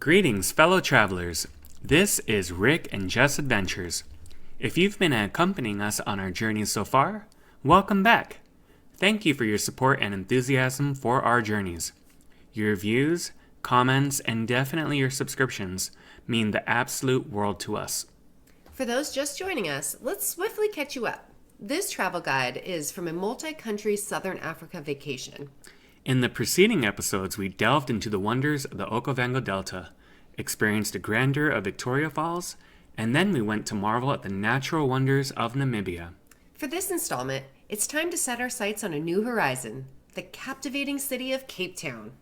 Greetings, fellow travelers. This is Rick and Jess Adventures. If you've been accompanying us on our journeys so far, welcome back. Thank you for your support and enthusiasm for our journeys. Your reviews, comments, and definitely your subscriptions mean the absolute world to us. For those just joining us, let's swiftly catch you up. This travel guide is from a multi-country Southern Africa vacation. In the preceding episodes, we delved into the wonders of the Okavango Delta, experienced the grandeur of Victoria Falls, and then we went to marvel at the natural wonders of Namibia. For this installment, it's time to set our sights on a new horizon, the captivating city of Cape Town.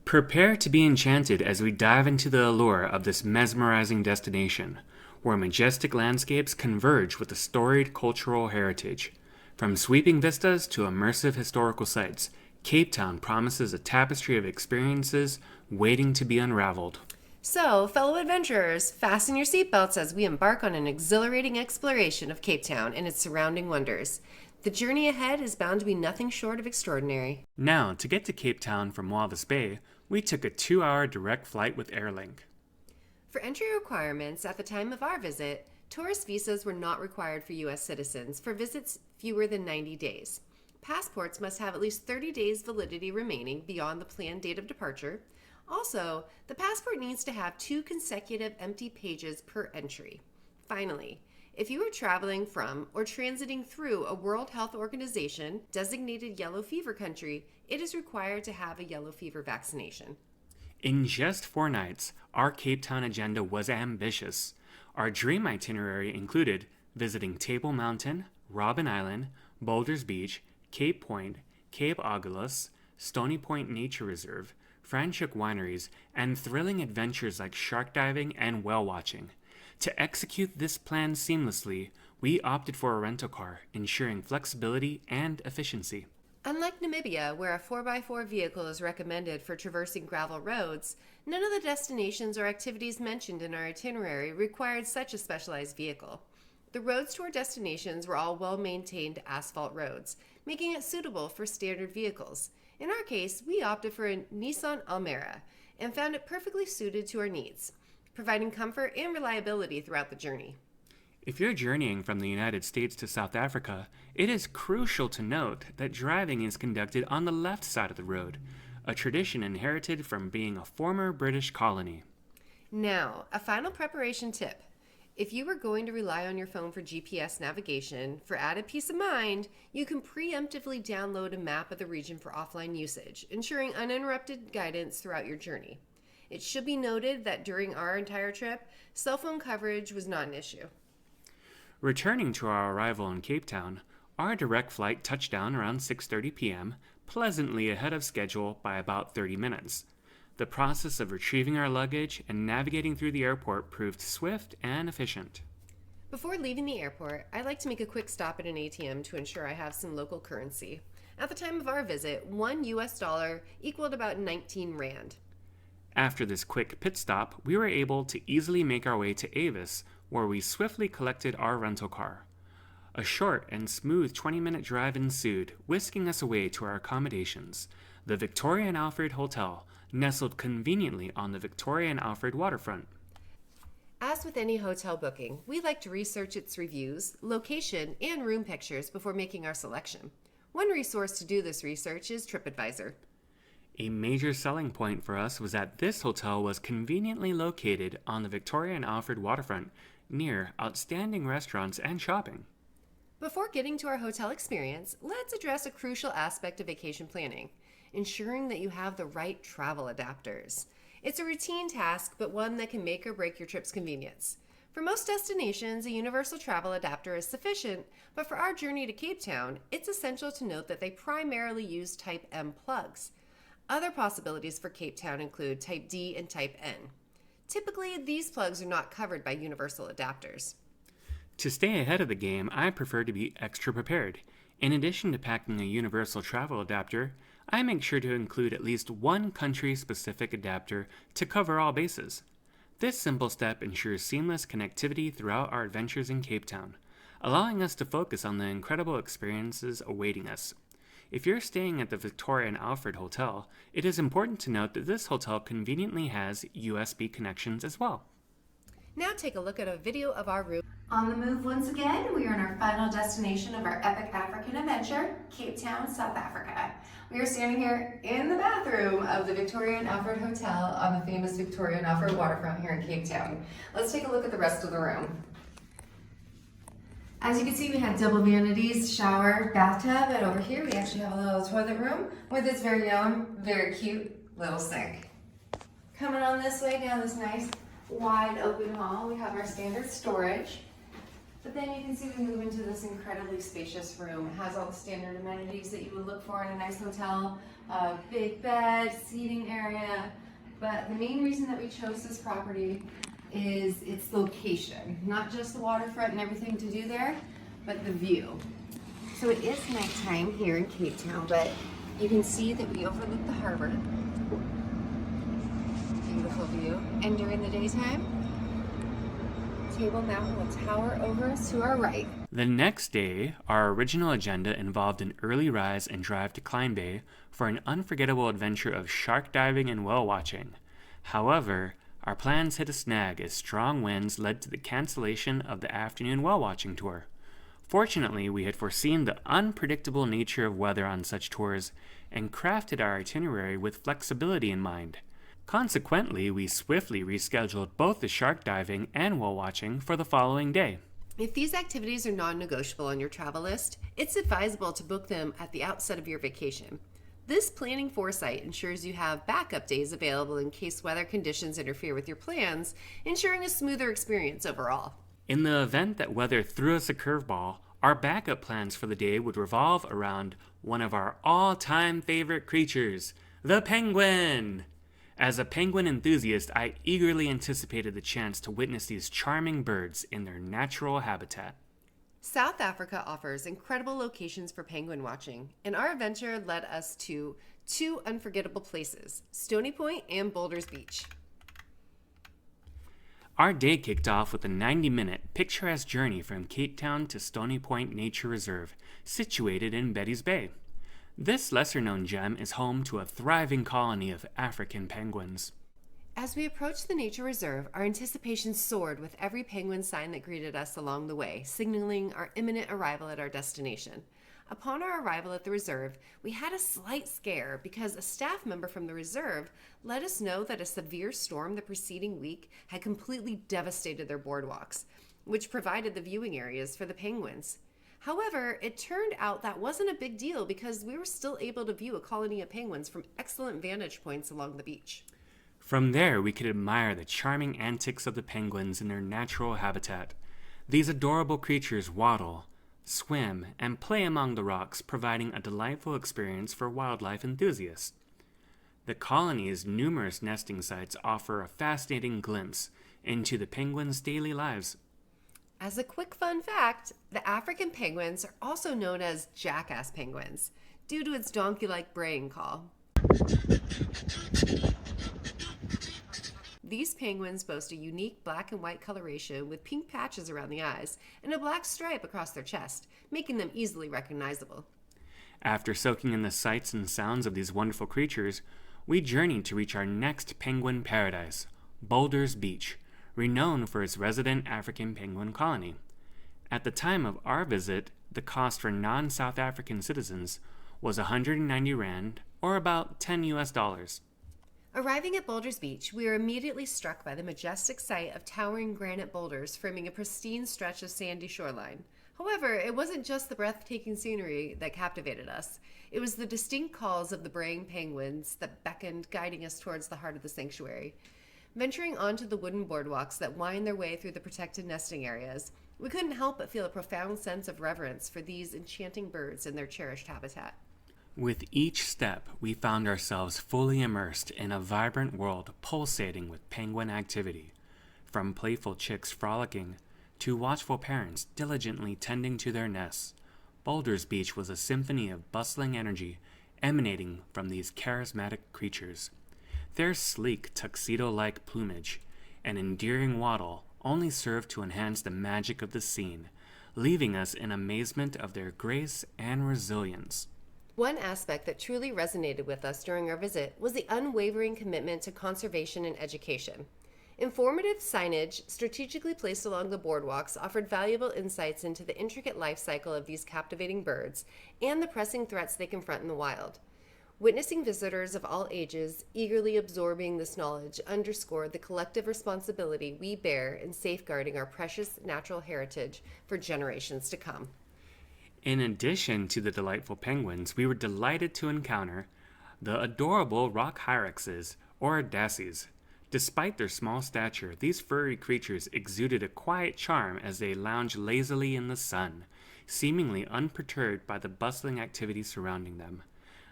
Prepare to be enchanted as we dive into the allure of this mesmerizing destination, where majestic landscapes converge with a storied cultural heritage. From sweeping vistas to immersive historical sites, Cape Town promises a tapestry of experiences waiting to be unraveled. So, fellow adventurers, fasten your seatbelts as we embark on an exhilarating exploration of Cape Town and its surrounding wonders. The journey ahead is bound to be nothing short of extraordinary. Now, to get to Cape Town from Walvis Bay, we took a 2-hour direct flight with Airlink. For entry requirements, at the time of our visit, tourist visas were not required for U.S. citizens for visits fewer than 90 days. Passports must have at least 30 days validity remaining beyond the planned date of departure. Also, the passport needs to have 2 consecutive empty pages per entry. Finally, if you are traveling from or transiting through a World Health Organization designated yellow fever country, it is required to have a yellow fever vaccination. In just 4 nights, our Cape Town agenda was ambitious. Our dream itinerary included visiting Table Mountain, Robben Island, Boulder's Beach, Cape Point, Cape Agulhas, Stony Point Nature Reserve, Franschhoek wineries, and thrilling adventures like shark diving and whale watching. To execute this plan seamlessly, we opted for a rental car, ensuring flexibility and efficiency. Unlike Namibia, where a 4x4 vehicle is recommended for traversing gravel roads, none of the destinations or activities mentioned in our itinerary required such a specialized vehicle. The roads to our destinations were all well-maintained asphalt roads, making it suitable for standard vehicles. In our case, we opted for a Nissan Almera and found it perfectly suited to our needs, providing comfort and reliability throughout the journey. If you're journeying from the United States to South Africa, it is crucial to note that driving is conducted on the left side of the road, a tradition inherited from being a former British colony. Now, a final preparation tip. If you are going to rely on your phone for GPS navigation, for added peace of mind, you can preemptively download a map of the region for offline usage, ensuring uninterrupted guidance throughout your journey. It should be noted that during our entire trip, cell phone coverage was not an issue. Returning to our arrival in Cape Town, our direct flight touched down around 6:30 p.m., pleasantly ahead of schedule by about 30 minutes. The process of retrieving our luggage and navigating through the airport proved swift and efficient. Before leaving the airport, I'd like to make a quick stop at an ATM to ensure I have some local currency. At the time of our visit, $1 US equaled about 19 Rand. After this quick pit stop, we were able to easily make our way to Avis, where we swiftly collected our rental car. A short and smooth 20-minute drive ensued, whisking us away to our accommodations, the Victoria and Alfred Hotel, nestled conveniently on the Victoria and Alfred waterfront. As with any hotel booking, we like to research its reviews, location, and room pictures before making our selection. One resource to do this research is TripAdvisor. A major selling point for us was that this hotel was conveniently located on the Victoria and Alfred waterfront, near outstanding restaurants and shopping. Before getting to our hotel experience, let's address a crucial aspect of vacation planning: ensuring that you have the right travel adapters. It's a routine task, but one that can make or break your trip's convenience. For most destinations, a universal travel adapter is sufficient, but for our journey to Cape Town, it's essential to note that they primarily use Type M plugs. Other possibilities for Cape Town include Type D and Type N. Typically, these plugs are not covered by universal adapters. To stay ahead of the game, I prefer to be extra prepared. In addition to packing a universal travel adapter, I make sure to include at least one country-specific adapter to cover all bases. This simple step ensures seamless connectivity throughout our adventures in Cape Town, allowing us to focus on the incredible experiences awaiting us. If you're staying at the Victoria and Alfred Hotel, it is important to note that this hotel conveniently has USB connections as well. Now take a look at a video of our room. On the move once again, we are in our final destination of our epic African adventure, Cape Town, South Africa. We are standing here in the bathroom of the Victoria and Alfred Hotel on the famous Victoria and Alfred waterfront here in Cape Town. Let's take a look at the rest of the room. As you can see, we have double vanities, shower, bathtub, and over here we actually have a little toilet room with its very own, very cute little sink. Coming on this way down this nice wide open hall, we have our standard storage. But then you can see we move into this incredibly spacious room. It has all the standard amenities that you would look for in a nice hotel. Big bed, seating area. But the main reason that we chose this property is its location. Not just the waterfront and everything to do there, but the view. So it is nighttime here in Cape Town, but you can see that we overlook the harbor. Beautiful view. And during the daytime, Table Mountain will tower over us to our right. The next day, our original agenda involved an early rise and drive to Klein Bay for an unforgettable adventure of shark diving and whale watching. However, our plans hit a snag as strong winds led to the cancellation of the afternoon whale watching tour. Fortunately, we had foreseen the unpredictable nature of weather on such tours and crafted our itinerary with flexibility in mind. Consequently, we swiftly rescheduled both the shark diving and whale watching for the following day. If these activities are non-negotiable on your travel list, it's advisable to book them at the outset of your vacation. This planning foresight ensures you have backup days available in case weather conditions interfere with your plans, ensuring a smoother experience overall. In the event that weather threw us a curveball, our backup plans for the day would revolve around one of our all-time favorite creatures, the penguin. As a penguin enthusiast, I eagerly anticipated the chance to witness these charming birds in their natural habitat. South Africa offers incredible locations for penguin watching, and our adventure led us to two unforgettable places, Stony Point and Boulder's Beach. Our day kicked off with a 90-minute picturesque journey from Cape Town to Stony Point Nature Reserve, situated in Betty's Bay. This lesser-known gem is home to a thriving colony of African penguins. As we approached the nature reserve, our anticipation soared with every penguin sign that greeted us along the way, signaling our imminent arrival at our destination. Upon our arrival at the reserve, we had a slight scare because a staff member from the reserve let us know that a severe storm the preceding week had completely devastated their boardwalks, which provided the viewing areas for the penguins. However, it turned out that wasn't a big deal because we were still able to view a colony of penguins from excellent vantage points along the beach. From there, we could admire the charming antics of the penguins in their natural habitat. These adorable creatures waddle, swim, and play among the rocks, providing a delightful experience for wildlife enthusiasts. The colony's numerous nesting sites offer a fascinating glimpse into the penguins' daily lives. As a quick fun fact, the African penguins are also known as jackass penguins, due to its donkey-like braying call. These penguins boast a unique black and white coloration with pink patches around the eyes and a black stripe across their chest, making them easily recognizable. After soaking in the sights and sounds of these wonderful creatures, we journeyed to reach our next penguin paradise, Boulder's Beach, renowned for its resident African penguin colony. At the time of our visit, the cost for non-South African citizens was 190 Rand, or about $10. Arriving at Boulder's Beach, we were immediately struck by the majestic sight of towering granite boulders framing a pristine stretch of sandy shoreline. However, it wasn't just the breathtaking scenery that captivated us. It was the distinct calls of the braying penguins that beckoned, guiding us towards the heart of the sanctuary. Venturing onto the wooden boardwalks that wind their way through the protected nesting areas, we couldn't help but feel a profound sense of reverence for these enchanting birds in their cherished habitat. With each step, we found ourselves fully immersed in a vibrant world pulsating with penguin activity. From playful chicks frolicking to watchful parents diligently tending to their nests, Boulder's Beach was a symphony of bustling energy emanating from these charismatic creatures. Their sleek tuxedo-like plumage and endearing waddle only served to enhance the magic of the scene, leaving us in amazement of their grace and resilience. One aspect that truly resonated with us during our visit was the unwavering commitment to conservation and education. Informative signage strategically placed along the boardwalks offered valuable insights into the intricate life cycle of these captivating birds and the pressing threats they confront in the wild. Witnessing visitors of all ages eagerly absorbing this knowledge underscored the collective responsibility we bear in safeguarding our precious natural heritage for generations to come. In addition to the delightful penguins, we were delighted to encounter the adorable rock hyraxes, or dassies. Despite their small stature, these furry creatures exuded a quiet charm as they lounged lazily in the sun, seemingly unperturbed by the bustling activity surrounding them.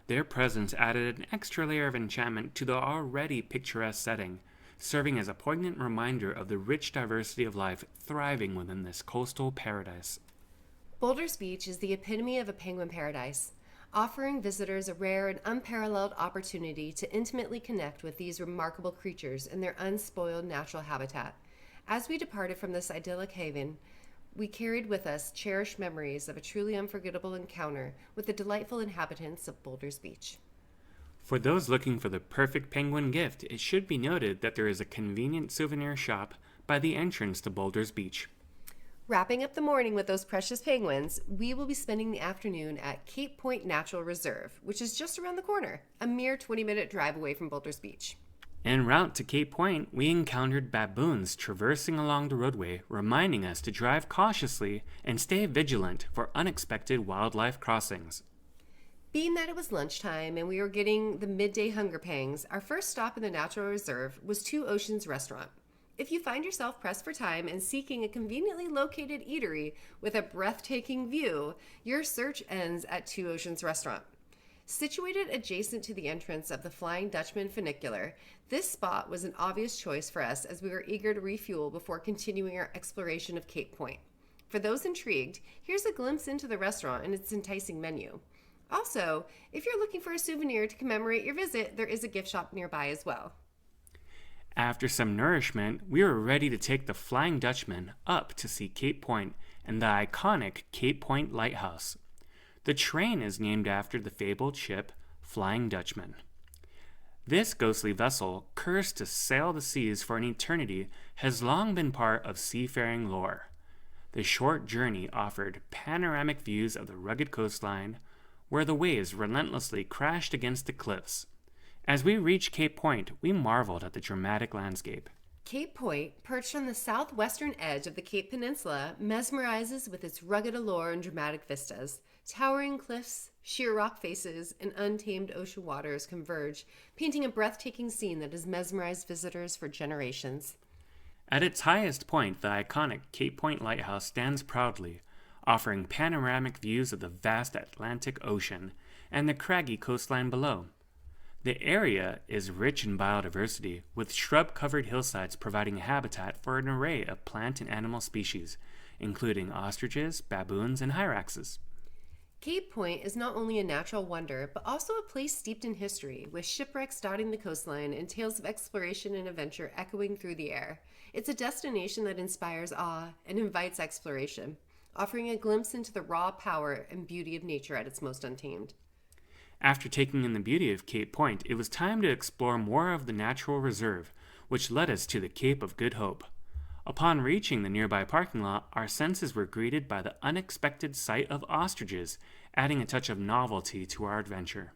Their presence added an extra layer of enchantment to the already picturesque setting, serving as a poignant reminder of the rich diversity of life thriving within this coastal paradise. Boulder's Beach is the epitome of a penguin paradise, offering visitors a rare and unparalleled opportunity to intimately connect with these remarkable creatures in their unspoiled natural habitat. As we departed from this idyllic haven, we carried with us cherished memories of a truly unforgettable encounter with the delightful inhabitants of Boulder's Beach. For those looking for the perfect penguin gift, it should be noted that there is a convenient souvenir shop by the entrance to Boulder's Beach. Wrapping up the morning with those precious penguins, we will be spending the afternoon at Cape Point Natural Reserve, which is just around the corner, a mere 20-minute drive away from Boulder's Beach. En route to Cape Point, we encountered baboons traversing along the roadway, reminding us to drive cautiously and stay vigilant for unexpected wildlife crossings. Being that it was lunchtime and we were getting the midday hunger pangs, our first stop in the Natural Reserve was Two Oceans Restaurant. If you find yourself pressed for time and seeking a conveniently located eatery with a breathtaking view, your search ends at Two Oceans Restaurant. Situated adjacent to the entrance of the Flying Dutchman funicular, this spot was an obvious choice for us as we were eager to refuel before continuing our exploration of Cape Point. For those intrigued, here's a glimpse into the restaurant and its enticing menu. Also, if you're looking for a souvenir to commemorate your visit, there is a gift shop nearby as well. After some nourishment, we were ready to take the Flying Dutchman up to see Cape Point and the iconic Cape Point Lighthouse. The train is named after the fabled ship Flying Dutchman. This ghostly vessel, cursed to sail the seas for an eternity, has long been part of seafaring lore. The short journey offered panoramic views of the rugged coastline, where the waves relentlessly crashed against the cliffs. As we reached Cape Point, we marveled at the dramatic landscape. Cape Point, perched on the southwestern edge of the Cape Peninsula, mesmerizes with its rugged allure and dramatic vistas. Towering cliffs, sheer rock faces, and untamed ocean waters converge, painting a breathtaking scene that has mesmerized visitors for generations. At its highest point, the iconic Cape Point Lighthouse stands proudly, offering panoramic views of the vast Atlantic Ocean and the craggy coastline below. The area is rich in biodiversity, with shrub-covered hillsides providing habitat for an array of plant and animal species, including ostriches, baboons, and hyraxes. Cape Point is not only a natural wonder, but also a place steeped in history, with shipwrecks dotting the coastline and tales of exploration and adventure echoing through the air. It's a destination that inspires awe and invites exploration, offering a glimpse into the raw power and beauty of nature at its most untamed. After taking in the beauty of Cape Point, it was time to explore more of the natural reserve, which led us to the Cape of Good Hope. Upon reaching the nearby parking lot, our senses were greeted by the unexpected sight of ostriches, adding a touch of novelty to our adventure.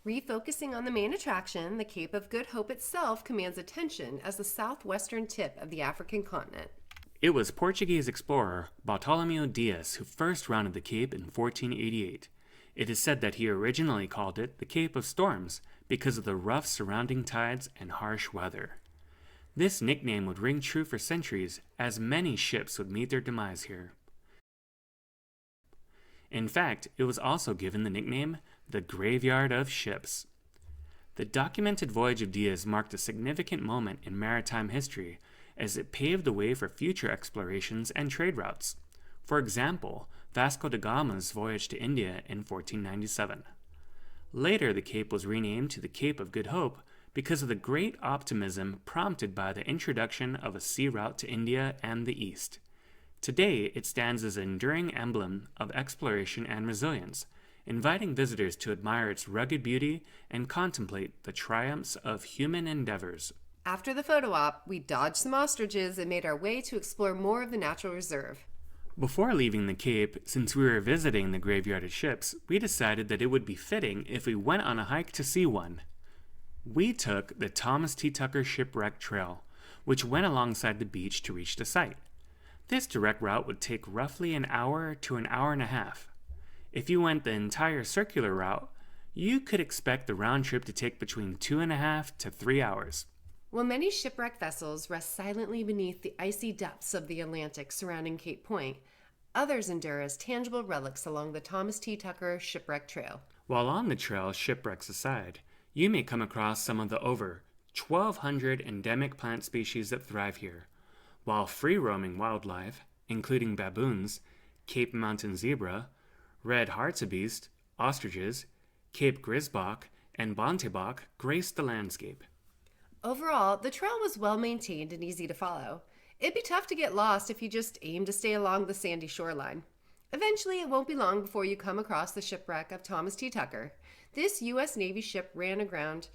Refocusing on the main attraction, the Cape of Good Hope itself commands attention as the southwestern tip of the African continent. It was Portuguese explorer Bartolomeu Dias who first rounded the Cape in 1488. It is said that he originally called it the Cape of Storms because of the rough surrounding tides and harsh weather. This nickname would ring true for centuries, as many ships would meet their demise here. In fact, it was also given the nickname the Graveyard of Ships. The documented voyage of Diaz marked a significant moment in maritime history, as it paved the way for future explorations and trade routes. For example, Vasco da Gama's voyage to India in 1497. Later, the Cape was renamed to the Cape of Good Hope because of the great optimism prompted by the introduction of a sea route to India and the East. Today, it stands as an enduring emblem of exploration and resilience, inviting visitors to admire its rugged beauty and contemplate the triumphs of human endeavors. After the photo op, we dodged some ostriches and made our way to explore more of the natural reserve. Before leaving the Cape, since we were visiting the graveyard of ships, we decided that it would be fitting if we went on a hike to see one. We took the Thomas T. Tucker Shipwreck Trail, which went alongside the beach to reach the site. This direct route would take roughly an hour to an hour and a half. If you went the entire circular route, you could expect the round trip to take between 2.5 to 3 hours. While many shipwreck vessels rest silently beneath the icy depths of the Atlantic surrounding Cape Point, others endure as tangible relics along the Thomas T. Tucker Shipwreck Trail. While on the trail, shipwrecks aside, you may come across some of the over 1,200 endemic plant species that thrive here, while free-roaming wildlife, including baboons, Cape mountain zebra, red hartebeest, ostriches, Cape grisbok, and bontebok, grace the landscape. Overall, the trail was well maintained and easy to follow. It'd be tough to get lost if you just aim to stay along the sandy shoreline. Eventually, it won't be long before you come across the shipwreck of Thomas T. Tucker. This U.S. Navy ship ran aground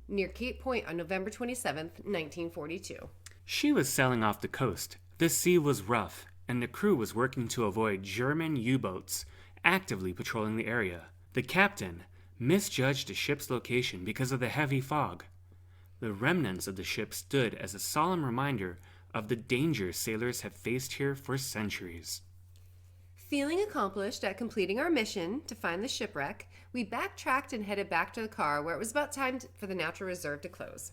near Cape Point on November 27, 1942. She was sailing off the coast. The sea was rough, and the crew was working to avoid German U-boats actively patrolling the area. The captain misjudged the ship's location because of the heavy fog. The remnants of the ship stood as a solemn reminder of the dangers sailors have faced here for centuries. Feeling accomplished at completing our mission to find the shipwreck, we backtracked and headed back to the car where it was about time for the natural reserve to close.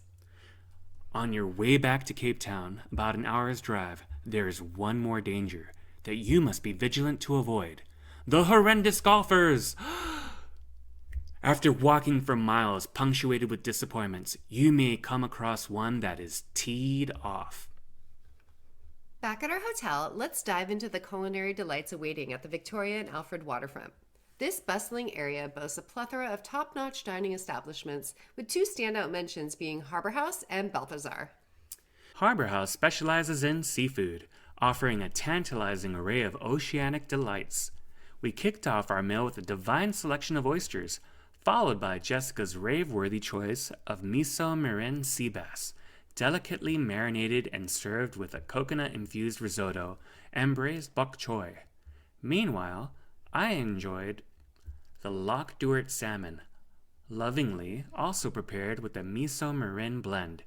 On your way back to Cape Town, about an hour's drive, there is one more danger that you must be vigilant to avoid. The horrendous golfers! After walking for miles punctuated with disappointments, you may come across one that is teed off. Back at our hotel, let's dive into the culinary delights awaiting at the Victoria and Alfred waterfront. This bustling area boasts a plethora of top-notch dining establishments, with two standout mentions being Harbour House and Belthazar. Harbour House specializes in seafood, offering a tantalizing array of oceanic delights. We kicked off our meal with a divine selection of oysters, followed by Jessica's rave-worthy choice of miso marin sea bass, delicately marinated and served with a coconut-infused risotto and braised bok choy. Meanwhile, I enjoyed the Loch Duart salmon, lovingly also prepared with a miso marin blend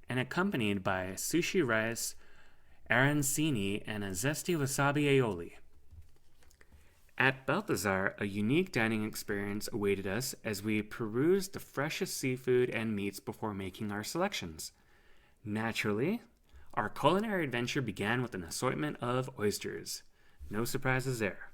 and accompanied by sushi rice, arancini, and a zesty wasabi aioli. At Belthazar, a unique dining experience awaited us as we perused the freshest seafood and meats before making our selections. Naturally, our culinary adventure began with an assortment of oysters. No surprises there.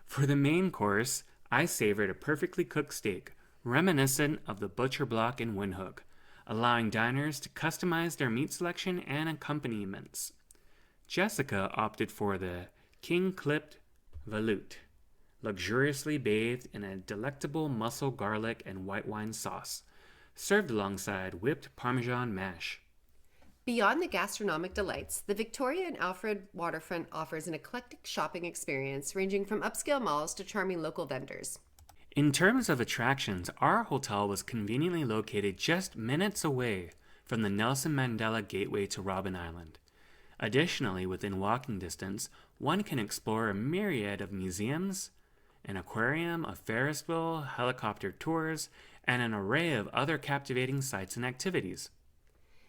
For the main course, I savored a perfectly cooked steak, reminiscent of the butcher block in Windhoek, allowing diners to customize their meat selection and accompaniments. Jessica opted for the king-clipped veloute, luxuriously bathed in a delectable mussel garlic and white wine sauce, served alongside whipped Parmesan mash. Beyond the gastronomic delights, the Victoria and Alfred waterfront offers an eclectic shopping experience ranging from upscale malls to charming local vendors. In terms of attractions, our hotel was conveniently located just minutes away from the Nelson Mandela Gateway to Robben Island. Additionally, within walking distance, one can explore a myriad of museums, an aquarium, a Ferris wheel, helicopter tours, and an array of other captivating sights and activities.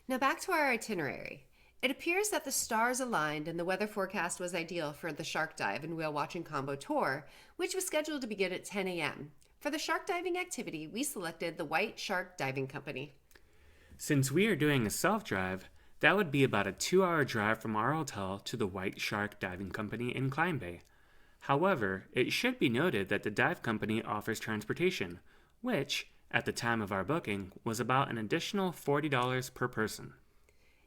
Now back to our itinerary. It appears that the stars aligned and the weather forecast was ideal for the shark dive and whale watching combo tour, which was scheduled to begin at 10 a.m. For the shark diving activity, we selected the White Shark Diving Company. Since we are doing a self-drive, that would be about a 2-hour drive from our hotel to the White Shark Diving Company in Klein Bay. However, it should be noted that the dive company offers transportation, which, at the time of our booking, was about an additional $40 per person.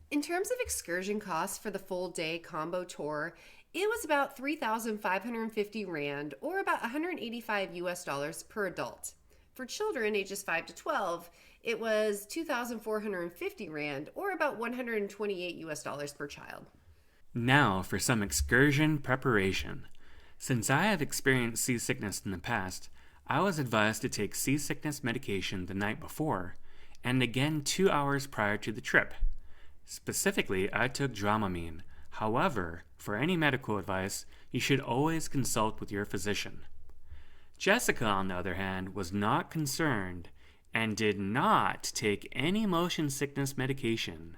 In terms of excursion costs for the full day combo tour, it was about 3,550 Rand, or about $185 per adult. For children ages 5 to 12, it was 2,450 Rand, or about $128 per child. Now for some excursion preparation. Since I have experienced seasickness in the past, I was advised to take seasickness medication the night before and again 2 hours prior to the trip. Specifically, I took Dramamine. However, for any medical advice, you should always consult with your physician. Jessica, on the other hand, was not concerned and did not take any motion sickness medication.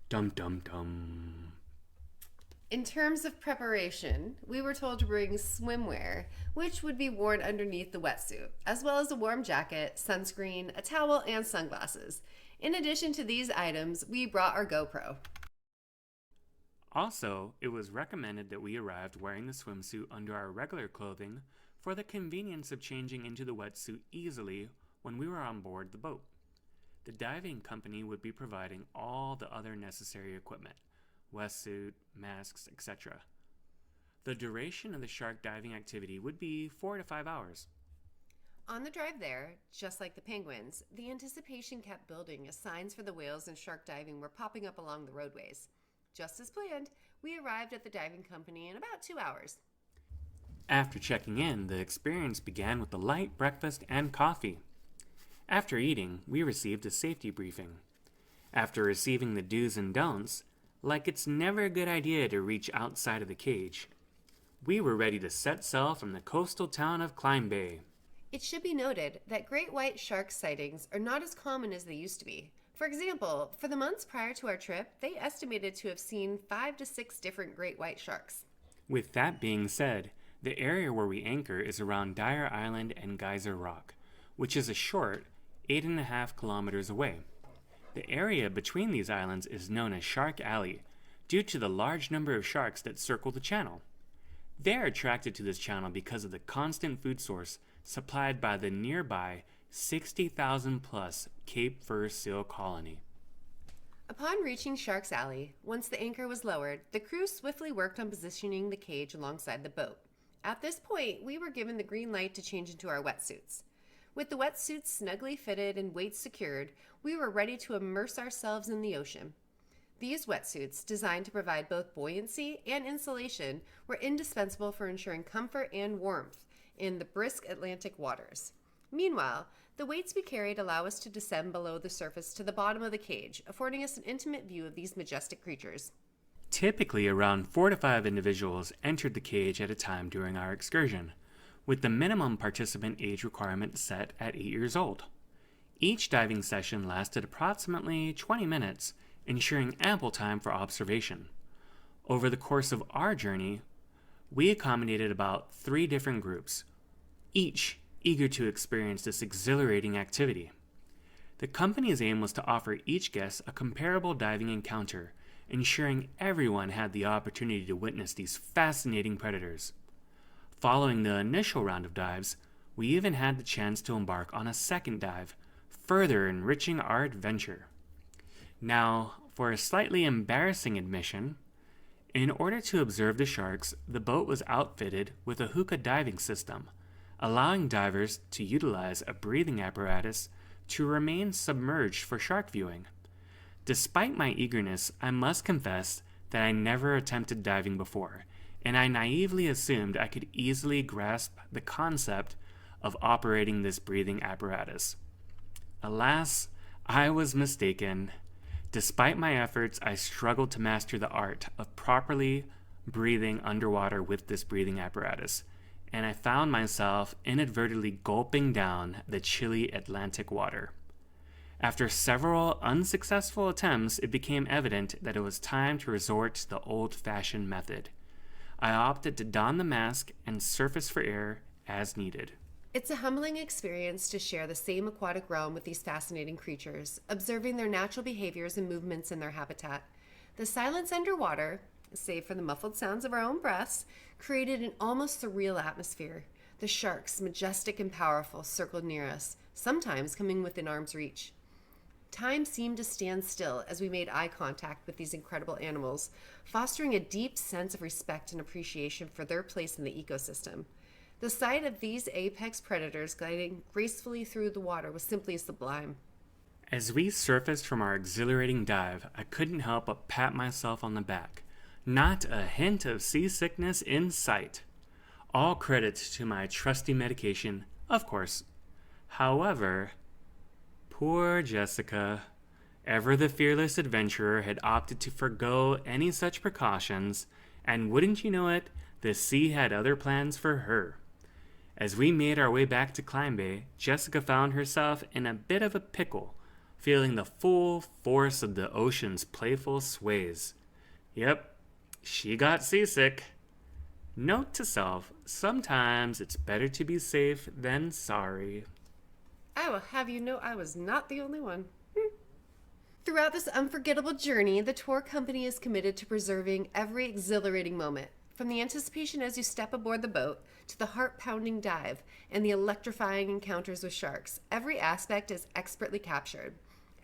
Dum dum dum. In terms of preparation, we were told to bring swimwear, which would be worn underneath the wetsuit, as well as a warm jacket, sunscreen, a towel, and sunglasses. In addition to these items, we brought our GoPro. Also, it was recommended that we arrived wearing the swimsuit under our regular clothing for the convenience of changing into the wetsuit easily when we were on board the boat. The diving company would be providing all the other necessary equipment, wetsuit, masks, etc. The duration of the shark diving activity would be 4 to 5 hours. On the drive there, just like the penguins, the anticipation kept building as signs for the whales and shark diving were popping up along the roadways. Just as planned, we arrived at the diving company in about 2 hours. After checking in, the experience began with a light breakfast and coffee. After eating, we received a safety briefing. After receiving the do's and don'ts, like it's never a good idea to reach outside of the cage, we were ready to set sail from the coastal town of Clyde Bay. It should be noted that great white shark sightings are not as common as they used to be. For example, for the months prior to our trip, they estimated to have seen 5 to 6 different great white sharks. With that being said, the area where we anchor is around Dyer Island and Geyser Rock, which is a short 8.5 kilometers away. The area between these islands is known as Shark Alley due to the large number of sharks that circle the channel. They are attracted to this channel because of the constant food source supplied by the nearby 60,000 plus Cape Fur seal colony. Upon reaching Shark's Alley, once the anchor was lowered, the crew swiftly worked on positioning the cage alongside the boat. At this point, we were given the green light to change into our wetsuits. With the wetsuits snugly fitted and weights secured, we were ready to immerse ourselves in the ocean. These wetsuits, designed to provide both buoyancy and insulation, were indispensable for ensuring comfort and warmth in the brisk Atlantic waters. Meanwhile, the weights we carried allow us to descend below the surface to the bottom of the cage, affording us an intimate view of these majestic creatures. Typically, around 4 to 5 individuals entered the cage at a time during our excursion, with the minimum participant age requirement set at 8 years old. Each diving session lasted approximately 20 minutes, ensuring ample time for observation. Over the course of our journey, we accommodated about 3 different groups, each eager to experience this exhilarating activity. The company's aim was to offer each guest a comparable diving encounter, ensuring everyone had the opportunity to witness these fascinating predators. Following the initial round of dives, we even had the chance to embark on a second dive, further enriching our adventure. Now, for a slightly embarrassing admission, in order to observe the sharks, the boat was outfitted with a hookah diving system, allowing divers to utilize a breathing apparatus to remain submerged for shark viewing. Despite my eagerness, I must confess that I never attempted diving before, and I naively assumed I could easily grasp the concept of operating this breathing apparatus. Alas, I was mistaken. Despite my efforts, I struggled to master the art of properly breathing underwater with this breathing apparatus, and I found myself inadvertently gulping down the chilly Atlantic water. After several unsuccessful attempts, it became evident that it was time to resort to the old-fashioned method. I opted to don the mask and surface for air as needed. It's a humbling experience to share the same aquatic realm with these fascinating creatures, observing their natural behaviors and movements in their habitat. The silence underwater, save for the muffled sounds of our own breaths, created an almost surreal atmosphere. The sharks, majestic and powerful, circled near us, sometimes coming within arm's reach. Time seemed to stand still as we made eye contact with these incredible animals, fostering a deep sense of respect and appreciation for their place in the ecosystem. The sight of these apex predators gliding gracefully through the water was simply sublime. As we surfaced from our exhilarating dive, I couldn't help but pat myself on the back. Not a hint of seasickness in sight. All credit to my trusty medication, Of course. However, poor Jessica, ever the fearless adventurer, had opted to forgo any such precautions, and wouldn't you know it, the sea had other plans for her. As we made our way back to Climb Bay, Jessica found herself in a bit of a pickle, feeling the full force of the ocean's playful sways. Yep, she got seasick. Note to self, sometimes it's better to be safe than sorry. I will have you know I was not the only one. Throughout this unforgettable journey, the tour company is committed to preserving every exhilarating moment, from the anticipation as you step aboard the boat to the heart-pounding dive and the electrifying encounters with sharks. Every aspect is expertly captured.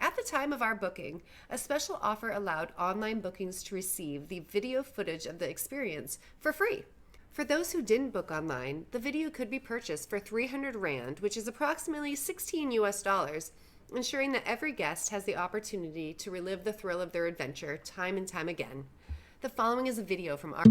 At the time of our booking, a special offer allowed online bookings to receive the video footage of the experience for free. For those who didn't book online, the video could be purchased for 300 Rand, which is approximately $16, ensuring that every guest has the opportunity to relive the thrill of their adventure time and time again. The following is a video from our...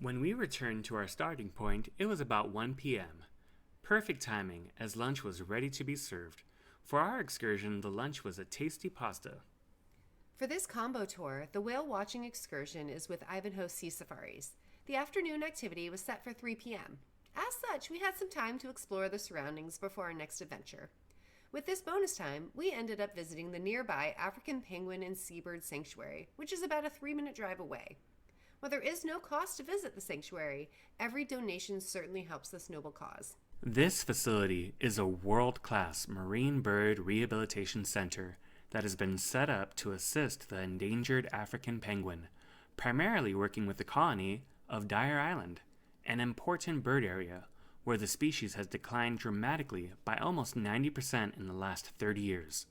When we returned to our starting point, it was about 1 p.m. Perfect timing, as lunch was ready to be served. For our excursion, the lunch was a tasty pasta. For this combo tour, the whale watching excursion is with Ivanhoe Sea Safaris. The afternoon activity was set for 3 p.m. As such, we had some time to explore the surroundings before our next adventure. With this bonus time, we ended up visiting the nearby African Penguin and Seabird Sanctuary, which is about a 3-minute drive away. While there is no cost to visit the sanctuary, every donation certainly helps this noble cause. This facility is a world-class marine bird rehabilitation center that has been set up to assist the endangered African penguin, primarily working with the colony of Dyer Island, an important bird area where the species has declined dramatically by almost 90% in the last 30 years.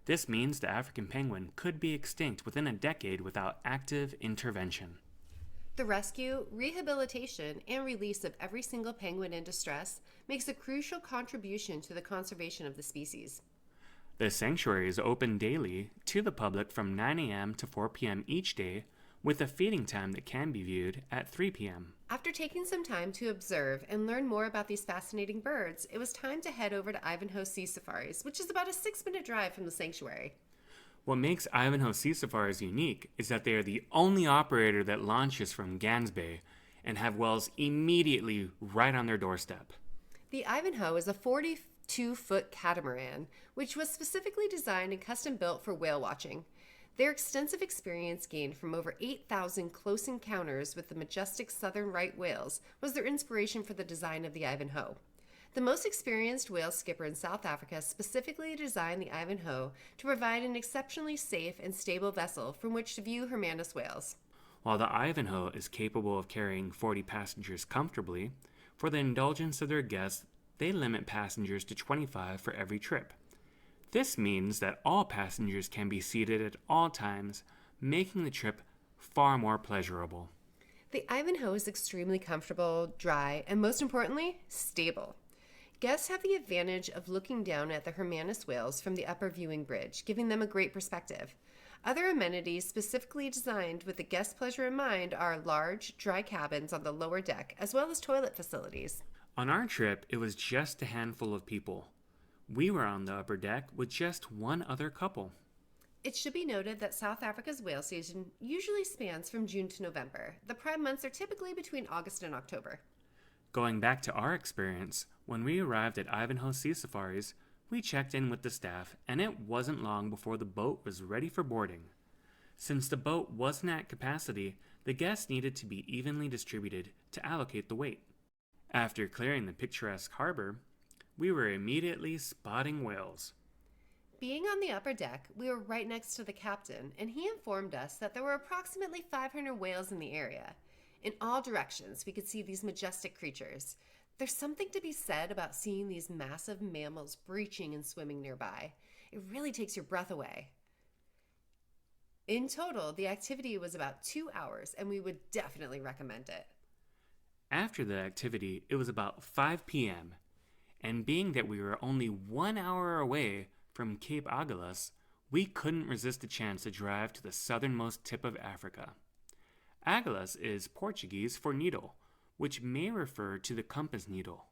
This means the African penguin could be extinct within a decade without active intervention. The rescue, rehabilitation, and release of every single penguin in distress makes a crucial contribution to the conservation of the species. The sanctuary is open daily to the public from 9 a.m. to 4 p.m. each day, with a feeding time that can be viewed at 3 p.m. After taking some time to observe and learn more about these fascinating birds, it was time to head over to Ivanhoe Sea Safaris, which is about a 6-minute drive from the sanctuary. What makes Ivanhoe Sea Safaris unique is that they are the only operator that launches from Gans Bay and have wells immediately right on their doorstep. The Ivanhoe is a 42-foot catamaran, which was specifically designed and custom built for whale watching. Their extensive experience gained from over 8,000 close encounters with the majestic southern right whales was their inspiration for the design of the Ivanhoe. The most experienced whale skipper in South Africa specifically designed the Ivanhoe to provide an exceptionally safe and stable vessel from which to view Hermanus whales. While the Ivanhoe is capable of carrying 40 passengers comfortably, for the indulgence of their guests, they limit passengers to 25 for every trip. This means that all passengers can be seated at all times, making the trip far more pleasurable. The Ivanhoe is extremely comfortable, dry, and most importantly, stable. Guests have the advantage of looking down at the Hermanus whales from the upper viewing bridge, giving them a great perspective. Other amenities specifically designed with the guest pleasure in mind are large, dry cabins on the lower deck, as well as toilet facilities. On our trip, it was just a handful of people. We were on the upper deck with just one other couple. It should be noted that South Africa's whale season usually spans from June to November. The prime months are typically between August and October. Going back to our experience, when we arrived at Ivanhoe Sea Safaris, we checked in with the staff, and it wasn't long before the boat was ready for boarding. Since the boat wasn't at capacity, the guests needed to be evenly distributed to allocate the weight. After clearing the picturesque harbor, we were immediately spotting whales. Being on the upper deck, we were right next to the captain, and he informed us that there were approximately 500 whales in the area. In all directions, we could see these majestic creatures. There's something to be said about seeing these massive mammals breaching and swimming nearby. It really takes your breath away. In total, the activity was about 2 hours, and we would definitely recommend it. After the activity, it was about 5 p.m., and being that we were only 1 hour away from Cape Agulhas, we couldn't resist the chance to drive to the southernmost tip of Africa. Agulhas is Portuguese for needle, which may refer to the compass needle.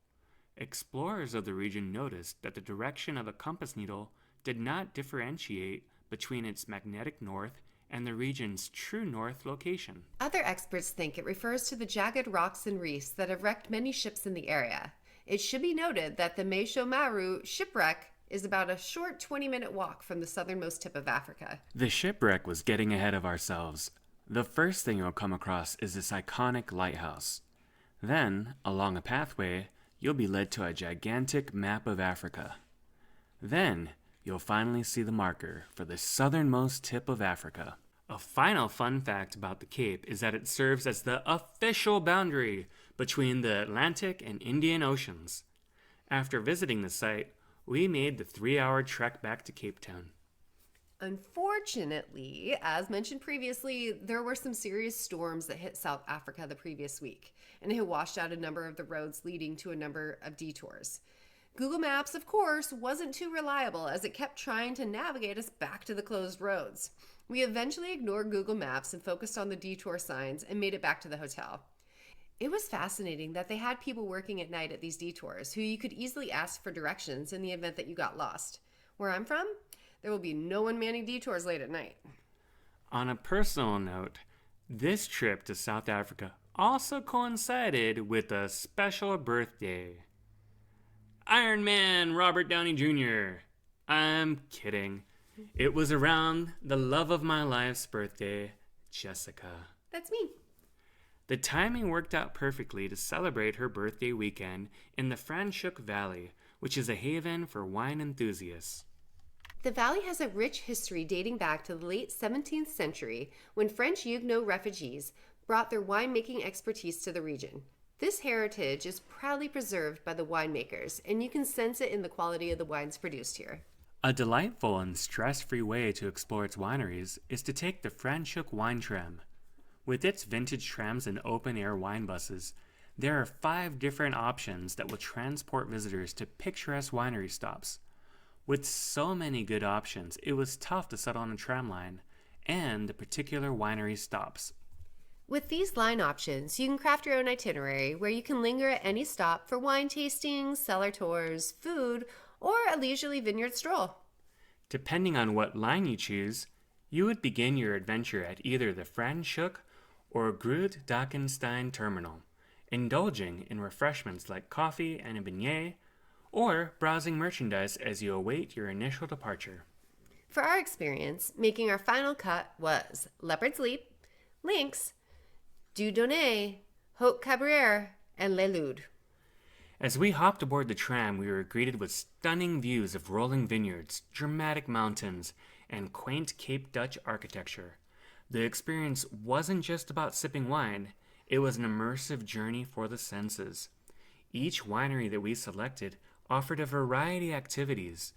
Explorers of the region noticed that the direction of a compass needle did not differentiate between its magnetic north and the region's true north location. Other experts think it refers to the jagged rocks and reefs that have wrecked many ships in the area. It should be noted that the Maisho Maru Shipwreck is about a short 20-minute walk from the southernmost tip of Africa. The Shipwreck was getting ahead of ourselves. The first thing you'll come across is this iconic lighthouse. Then, along a pathway, you'll be led to a gigantic map of Africa. Then, you'll finally see the marker for the southernmost tip of Africa. A final fun fact about the Cape is that it serves as the official boundary between the Atlantic and Indian Oceans. After visiting the site, we made the 3-hour trek back to Cape Town. Unfortunately, as mentioned previously, there were some serious storms that hit South Africa the previous week, and it had washed out a number of the roads leading to a number of detours. Google Maps, of course, wasn't too reliable as it kept trying to navigate us back to the closed roads. We eventually ignored Google Maps and focused on the detour signs and made it back to the hotel. It was fascinating that they had people working at night at these detours who you could easily ask for directions in the event that you got lost. Where I'm from, there will be no one manning detours late at night. On a personal note, this trip to South Africa also coincided with a special birthday. Iron Man Robert Downey Jr. I'm kidding. It was around the love of my life's birthday, Jessica. That's me. The timing worked out perfectly to celebrate her birthday weekend in the Franschhoek Valley, which is a haven for wine enthusiasts. The valley has a rich history dating back to the late 17th century when French Huguenot refugees brought their winemaking expertise to the region. This heritage is proudly preserved by the winemakers, and you can sense it in the quality of the wines produced here. A delightful and stress-free way to explore its wineries is to take the Franschhoek wine tram. With its vintage trams and open-air wine buses, there are 5 different options that will transport visitors to picturesque winery stops. With so many good options, it was tough to settle on a tram line and the particular winery stops. With these line options, you can craft your own itinerary where you can linger at any stop for wine tastings, cellar tours, food, or a leisurely vineyard stroll. Depending on what line you choose, you would begin your adventure at either the Franschhoek or Groot Dakenstein terminal, indulging in refreshments like coffee and a beignet, or browsing merchandise as you await your initial departure. For our experience, making our final cut was Leopard's Leap, Lynx, Dieudonné, Haute Cabrera, and Le Loud. As we hopped aboard the tram, we were greeted with stunning views of rolling vineyards, dramatic mountains, and quaint Cape Dutch architecture. The experience wasn't just about sipping wine, it was an immersive journey for the senses. Each winery that we selected offered a variety of activities,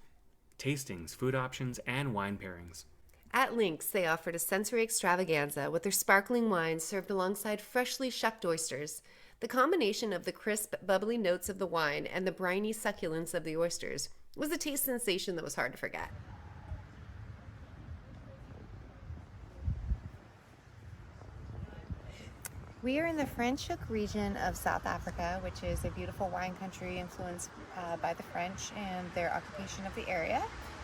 tastings, food options, and wine pairings. At Lynx, they offered a sensory extravaganza with their sparkling wines served alongside freshly shucked oysters. The combination of the crisp, bubbly notes of the wine and the briny succulence of the oysters was a taste sensation that was hard to forget. We are in the Franschhoek region of South Africa, which is a beautiful wine country influenced by the French and their occupation of the area.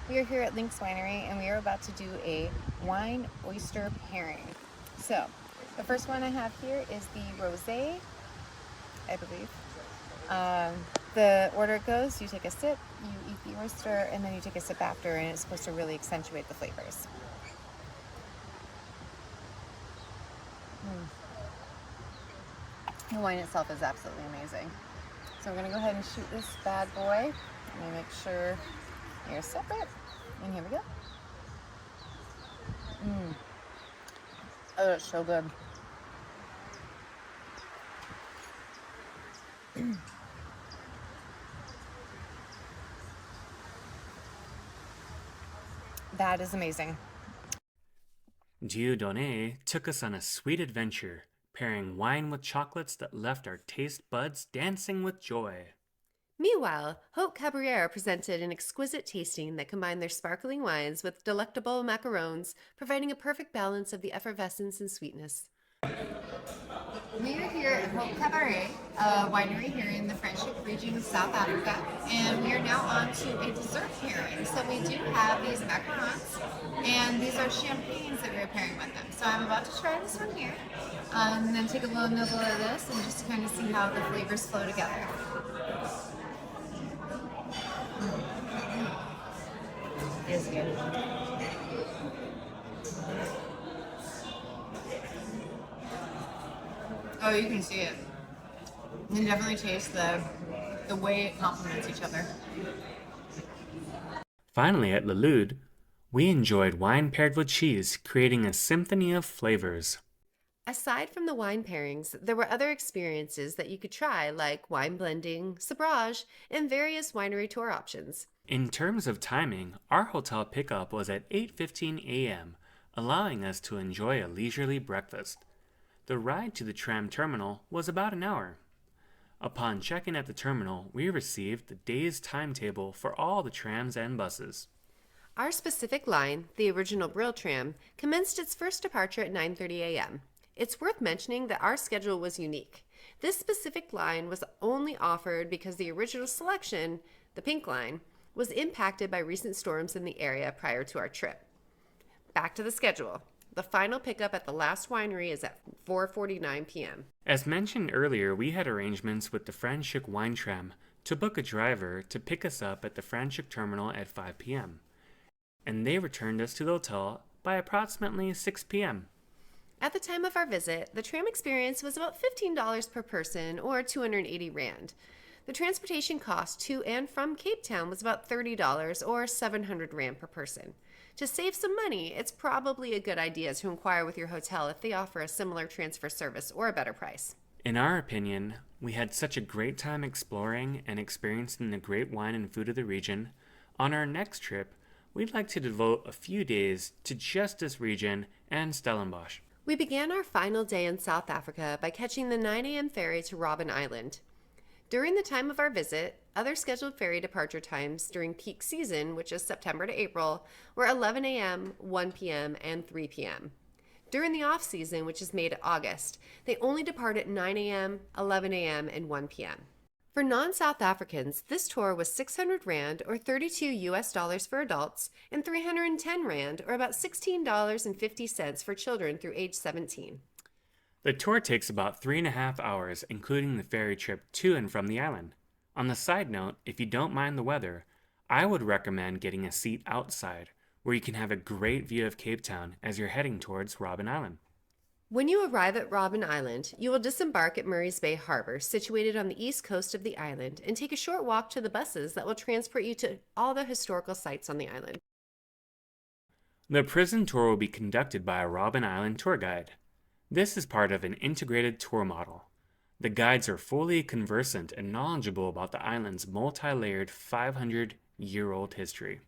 We are here at Lynx Winery and we are about to do a wine oyster pairing. So, the first one I have here is the rosé, I believe. The order it goes, you take a sip, you eat the oyster, and then you take a sip after, and it's supposed to really accentuate the flavors. The wine itself is absolutely amazing. So we're going to go ahead and shoot this bad boy. Let me make sure they're separate. And here we go. Oh, it's so good. That is amazing. Dieudonné took us on a sweet adventure, pairing wine with chocolates that left our taste buds dancing with joy. Meanwhile, Haute Cabrera presented an exquisite tasting that combined their sparkling wines with delectable macarons, providing a perfect balance of the effervescence and sweetness. We are here at Haute Cabrera, a winery here in the Franschhoek region of South Africa, and we are now on to a dessert pairing. So we do have these macarons, and these are champagnes that we're pairing with them. So I'm about to try this one here, and then take a little nibble of this, and just kind of see how the flavors flow together. It's good. Oh, you can see it. You can definitely taste the way it complements each other. Finally, at Le Loud, we enjoyed wine paired with cheese, creating a symphony of flavors. Aside from the wine pairings, there were other experiences that you could try, like wine blending, sabrage, and various winery tour options. In terms of timing, our hotel pickup was at 8:15 a.m., allowing us to enjoy a leisurely breakfast. The ride to the tram terminal was about an hour. Upon check-in at the terminal, we received the day's timetable for all the trams and buses. Our specific line, the original Brill tram, commenced its first departure at 9:30 a.m. It's worth mentioning that our schedule was unique. This specific line was only offered because the original selection, the Pink Line, was impacted by recent storms in the area prior to our trip. Back to the schedule. The final pickup at the last winery is at 4:49 p.m. As mentioned earlier, we had arrangements with the Franschhoek Wine Tram to book a driver to pick us up at the Franschhoek terminal at 5 p.m. And they returned us to the hotel by approximately 6 p.m. At the time of our visit, the tram experience was about $15 per person or 280 Rand. The transportation cost to and from Cape Town was about $30 or 700 Rand per person. To save some money, it's probably a good idea to inquire with your hotel if they offer a similar transfer service or a better price. In our opinion, we had such a great time exploring and experiencing the great wine and food of the region. On our next trip, we'd like to devote a few days to just this region and Stellenbosch. We began our final day in South Africa by catching the 9 a.m. ferry to Robben Island. During the time of our visit, Other scheduled ferry departure times during peak season, which is September to April, were 11 a.m., 1 p.m., and 3 p.m. During the off-season, which is May to August, they only depart at 9 a.m., 11 a.m., and 1 p.m. For non-South Africans, this tour was 600 Rand or $32 for adults and 310 Rand or about $16.50 for children through age 17. The tour takes about 3.5 hours, including the ferry trip to and from the island. On the side note, if you don't mind the weather, I would recommend getting a seat outside, where you can have a great view of Cape Town as you're heading towards Robben Island. When you arrive at Robben Island, you will disembark at Murray's Bay Harbour, situated on the east coast of the island, and take a short walk to the buses that will transport you to all the historical sites on the island. The prison tour will be conducted by a Robben Island tour guide. This is part of an integrated tour model. The guides are fully conversant and knowledgeable about the island's multi-layered 500-year-old history.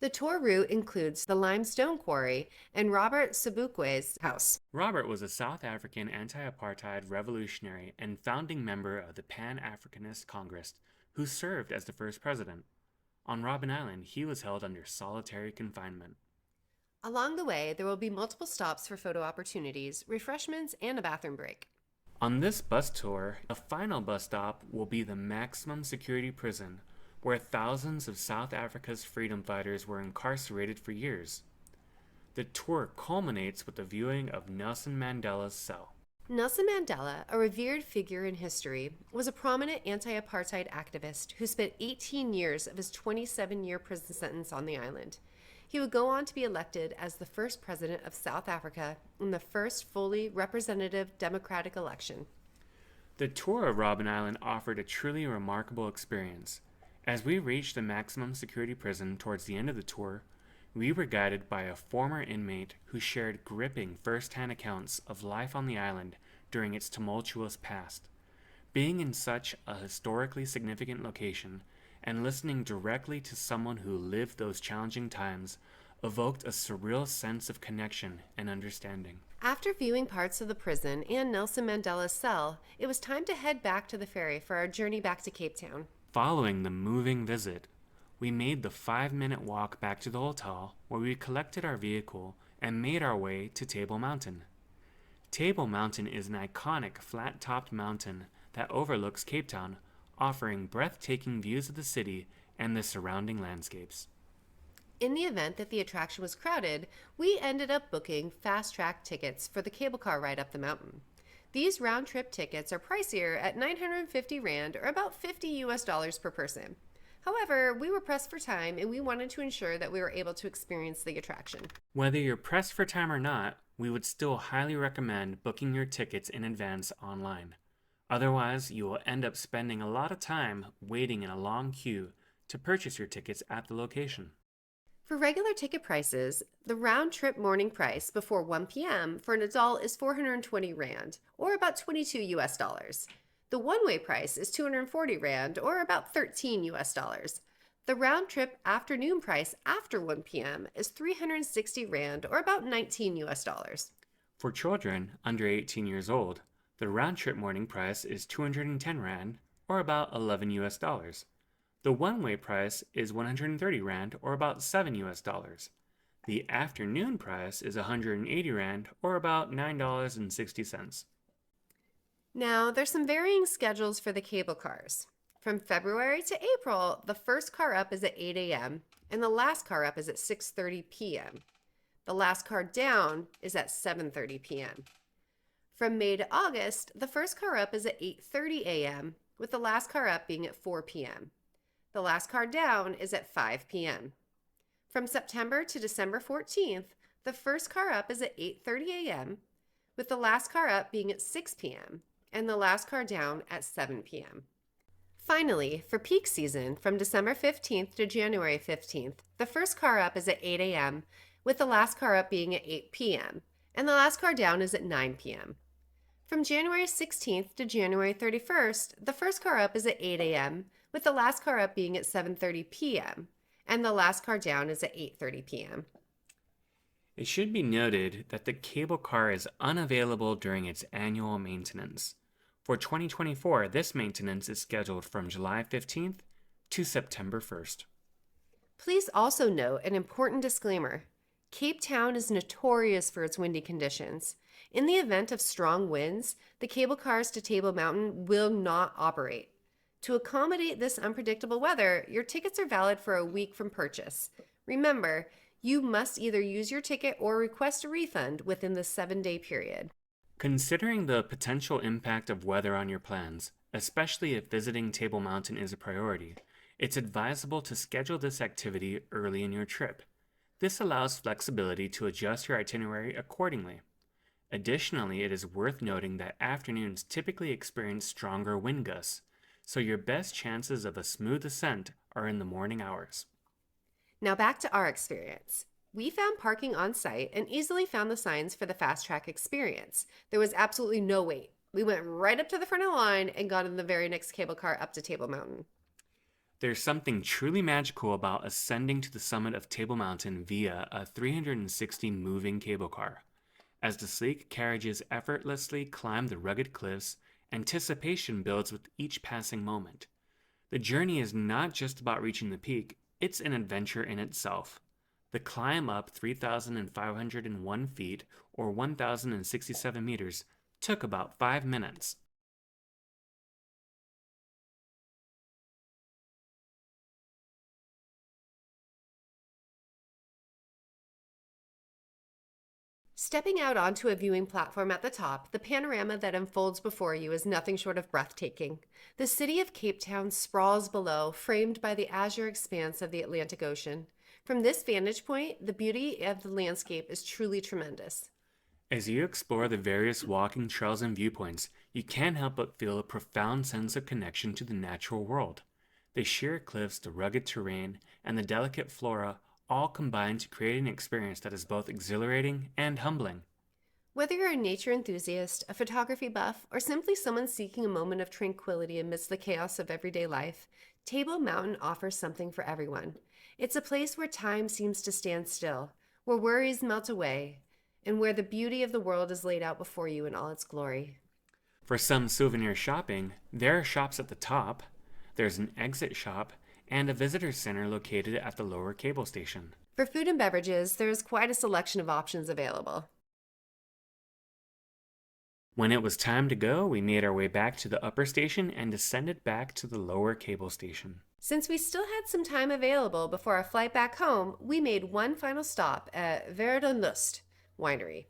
The tour route includes the limestone quarry and Robert Sobukwe's house. Robert was a South African anti-apartheid revolutionary and founding member of the Pan-Africanist Congress who served as the first president. On Robben Island, he was held under solitary confinement. Along the way, there will be multiple stops for photo opportunities, refreshments, and a bathroom break. On this bus tour, the final bus stop will be the maximum security prison, where thousands of South Africa's freedom fighters were incarcerated for years. The tour culminates with the viewing of Nelson Mandela's cell. Nelson Mandela, a revered figure in history, was a prominent anti-apartheid activist who spent 18 years of his 27-year prison sentence on the island. He would go on to be elected as the first president of South Africa in the first fully representative democratic election. The tour of Robben Island offered a truly remarkable experience. As we reached the maximum security prison towards the end of the tour, we were guided by a former inmate who shared gripping first-hand accounts of life on the island during its tumultuous past. Being in such a historically significant location and listening directly to someone who lived those challenging times evoked a surreal sense of connection and understanding. After viewing parts of the prison and Nelson Mandela's cell, it was time to head back to the ferry for our journey back to Cape Town. Following the moving visit, we made the 5-minute walk back to the hotel where we collected our vehicle and made our way to Table Mountain. Table Mountain is an iconic flat-topped mountain that overlooks Cape Town, offering breathtaking views of the city and the surrounding landscapes. In the event that the attraction was crowded, we ended up booking fast-track tickets for the cable car ride up the mountain. These round-trip tickets are pricier at 950 Rand or about $50 per person. However, we were pressed for time and we wanted to ensure that we were able to experience the attraction. Whether you're pressed for time or not, we would still highly recommend booking your tickets in advance online. Otherwise, you will end up spending a lot of time waiting in a long queue to purchase your tickets at the location. For regular ticket prices, the round-trip morning price before 1 p.m. for an adult is 420 Rand, or about $22. The one-way price is 240 Rand, or about $13. The round-trip afternoon price after 1 p.m. is 360 Rand, or about $19. For children under 18 years old, the round-trip morning price is 210 Rand, or about $11. The one-way price is 130 Rand, or about $7. The afternoon price is 180 Rand, or about $9.60. Now, there's some varying schedules for the cable cars. From February to April, the first car up is at 8 a.m., and the last car up is at 6:30 p.m. The last car down is at 7:30 p.m. From May to August, the first car up is at 8:30 a.m., with the last car up being at 4 p.m. The last car down is at 5 p.m. From September to December 14th, the first car up is at 8:30 a.m., with the last car up being at 6 p.m., and the last car down at 7 p.m. Finally, for peak season, from December 15th to January 15th, the first car up is at 8 a.m., with the last car up being at 8 p.m., and the last car down is at 9 p.m. From January 16th to January 31st, the first car up is at 8 a.m., with the last car up being at 7:30 p.m., and the last car down is at 8:30 p.m. It should be noted that the cable car is unavailable during its annual maintenance. For 2024, this maintenance is scheduled from July 15th to September 1st. Please also note an important disclaimer. Cape Town is notorious for its windy conditions. In the event of strong winds, the cable cars to Table Mountain will not operate. To accommodate this unpredictable weather, your tickets are valid for a week from purchase. Remember, you must either use your ticket or request a refund within the 7-day period. Considering the potential impact of weather on your plans, especially if visiting Table Mountain is a priority, it's advisable to schedule this activity early in your trip. This allows flexibility to adjust your itinerary accordingly. Additionally, it is worth noting that afternoons typically experience stronger wind gusts, so your best chances of a smooth ascent are in the morning hours. Now back to our experience. We found parking on site and easily found the signs for the fast track experience. There was absolutely no wait. We went right up to the front of the line and got in the very next cable car up to Table Mountain. There's something truly magical about ascending to the summit of Table Mountain via a 360 moving cable car. As the sleek carriages effortlessly climb the rugged cliffs, anticipation builds with each passing moment. The journey is not just about reaching the peak, it's an adventure in itself. The climb up 3,501 feet, or 1,067 meters, took about 5 minutes. Stepping out onto a viewing platform at the top, the panorama that unfolds before you is nothing short of breathtaking. The city of Cape Town sprawls below, framed by the azure expanse of the Atlantic Ocean. From this vantage point, the beauty of the landscape is truly tremendous. As you explore the various walking trails and viewpoints, you can't help but feel a profound sense of connection to the natural world. The sheer cliffs, the rugged terrain, and the delicate flora all combine to create an experience that is both exhilarating and humbling. Whether you're a nature enthusiast, a photography buff, or simply someone seeking a moment of tranquility amidst the chaos of everyday life, Table Mountain offers something for everyone. It's a place where time seems to stand still, where worries melt away, and where the beauty of the world is laid out before you in all its glory. For some souvenir shopping, there are shops at the top, there's an exit shop, and a visitor center located at the lower cable station. For food and beverages, there is quite a selection of options available. When it was time to go, we made our way back to the upper station and descended back to the lower cable station. Since we still had some time available before our flight back home, we made one final stop at Verdenlust Winery.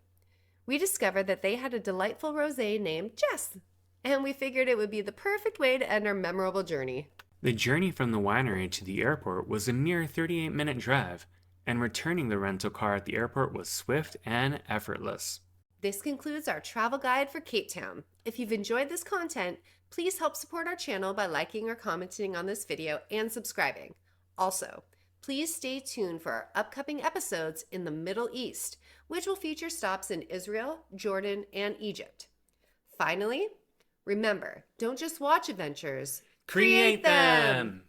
We discovered that they had a delightful rosé named Jess, and we figured it would be the perfect way to end our memorable journey. The journey from the winery to the airport was a mere 38-minute drive, and returning the rental car at the airport was swift and effortless. This concludes our travel guide for Cape Town. If you've enjoyed this content, please help support our channel by liking or commenting on this video and subscribing. Also, please stay tuned for our upcoming episodes in the Middle East, which will feature stops in Israel, Jordan, and Egypt. Finally, remember, don't just watch adventures, Create them!